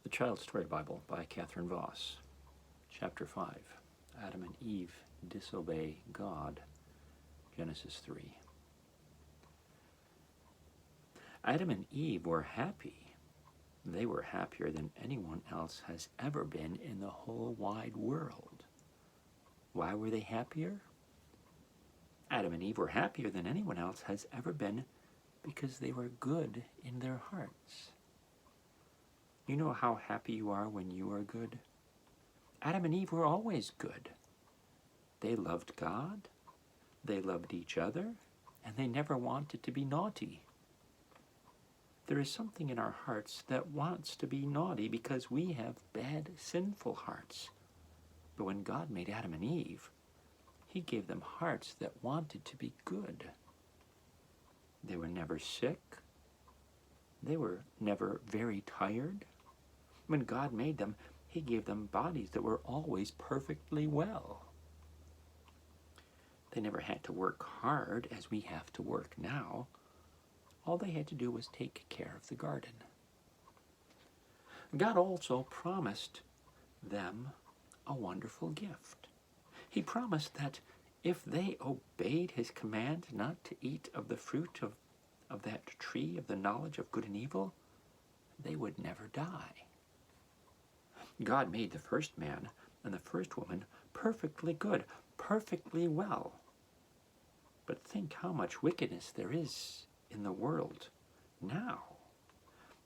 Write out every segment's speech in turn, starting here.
The Child Story Bible by Catherine Voss, Chapter 5, Adam and Eve Disobey God, Genesis 3. Adam and Eve were happy. They were happier than anyone else has ever been in the whole wide world. Why were they happier? Adam and Eve were happier than anyone else has ever been because they were good in their hearts. You know how happy you are when you are good? Adam and Eve were always good. They loved God, they loved each other, and they never wanted to be naughty. There is something in our hearts that wants to be naughty because we have bad, sinful hearts. But when God made Adam and Eve, He gave them hearts that wanted to be good. They were never sick. They were never very tired. When God made them, He gave them bodies that were always perfectly well. They never had to work hard as we have to work now. All they had to do was take care of the garden. God also promised them a wonderful gift. He promised that if they obeyed His command not to eat of the fruit of that tree of the knowledge of good and evil, they would never die. God made the first man and the first woman perfectly good, perfectly well. But think how much wickedness there is in the world now,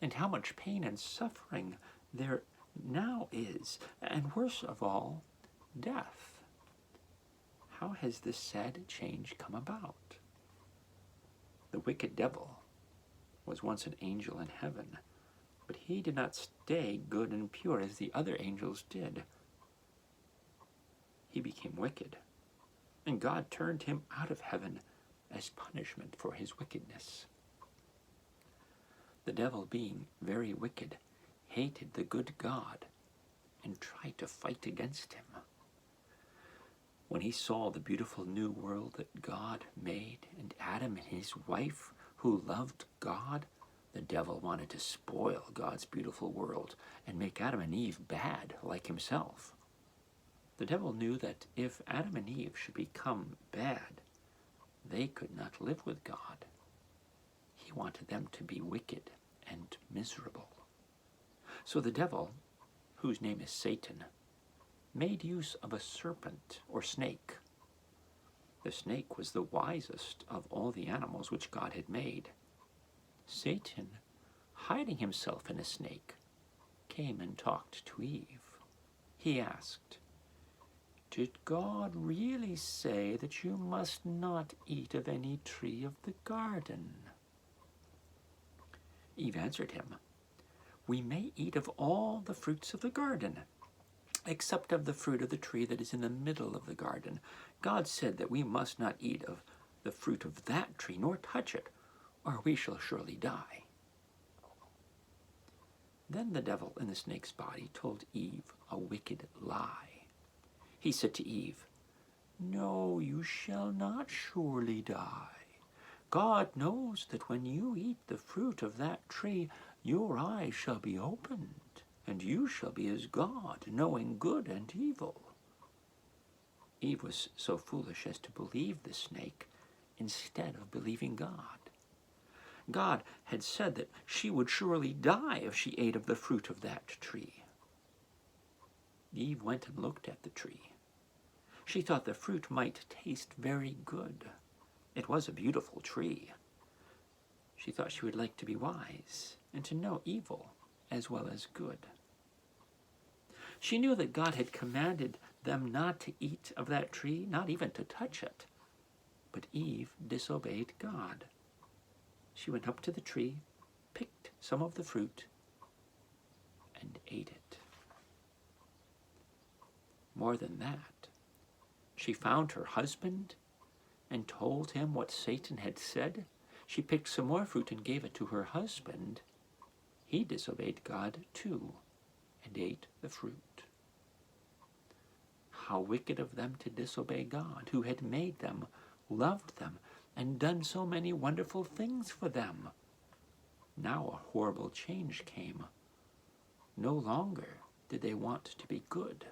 and how much pain and suffering there now is, and worse of all, death. How has this sad change come about? The wicked devil was once an angel in heaven, but he did not stay good and pure as the other angels did. He became wicked, and God turned him out of heaven as punishment for his wickedness. The devil, being very wicked, hated the good God and tried to fight against Him. When he saw the beautiful new world that God made and Adam and his wife who loved God, the devil wanted to spoil God's beautiful world and make Adam and Eve bad like himself. The devil knew that if Adam and Eve should become bad, they could not live with God. He wanted them to be wicked and miserable. So the devil, whose name is Satan, made use of a serpent or snake. The snake was the wisest of all the animals which God had made. Satan, hiding himself in a snake, came and talked to Eve. He asked, "Did God really say that you must not eat of any tree of the garden?" Eve answered him, "We may eat of all the fruits of the garden, except of the fruit of the tree that is in the middle of the garden. God said that we must not eat of the fruit of that tree, nor touch it, or we shall surely die." Then the devil in the snake's body told Eve a wicked lie. He said to Eve, "No, you shall not surely die. God knows that when you eat the fruit of that tree, your eyes shall be opened, and you shall be as God, knowing good and evil." Eve was so foolish as to believe the snake instead of believing God. God had said that she would surely die if she ate of the fruit of that tree. Eve went and looked at the tree. She thought the fruit might taste very good. It was a beautiful tree. She thought she would like to be wise and to know evil as well as good. She knew that God had commanded them not to eat of that tree, not even to touch it. But Eve disobeyed God. She went up to the tree, picked some of the fruit, and ate it. More than that, she found her husband and told him what Satan had said. She picked some more fruit and gave it to her husband. He disobeyed God too and ate the fruit. How wicked of them to disobey God, who had made them, loved them, and done so many wonderful things for them. Now a horrible change came. No longer did they want to be good.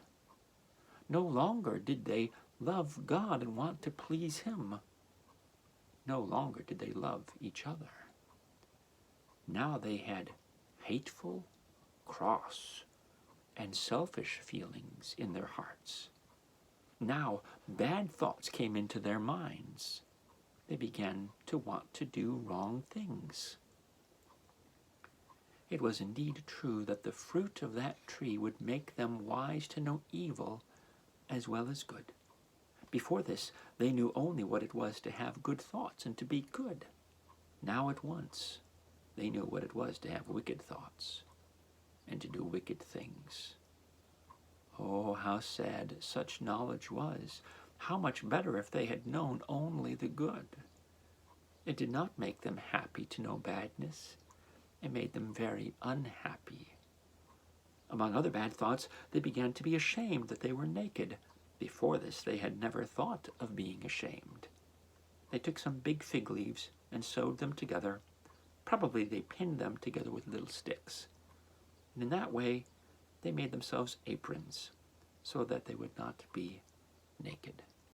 No longer did they love God and want to please Him. No longer did they love each other. Now they had hateful, cross, and selfish feelings in their hearts. Now bad thoughts came into their minds. They began to want to do wrong things. It was indeed true that the fruit of that tree would make them wise to know evil as well as good. Before this, they knew only what it was to have good thoughts and to be good. Now at once, they knew what it was to have wicked thoughts and to do wicked things. Oh, how sad such knowledge was! How much better if they had known only the good! It did not make them happy to know badness. It made them very unhappy. Among other bad thoughts, they began to be ashamed that they were naked. Before this, they had never thought of being ashamed. They took some big fig leaves and sewed them together. Probably they pinned them together with little sticks. And in that way, they made themselves aprons so that they would not be naked.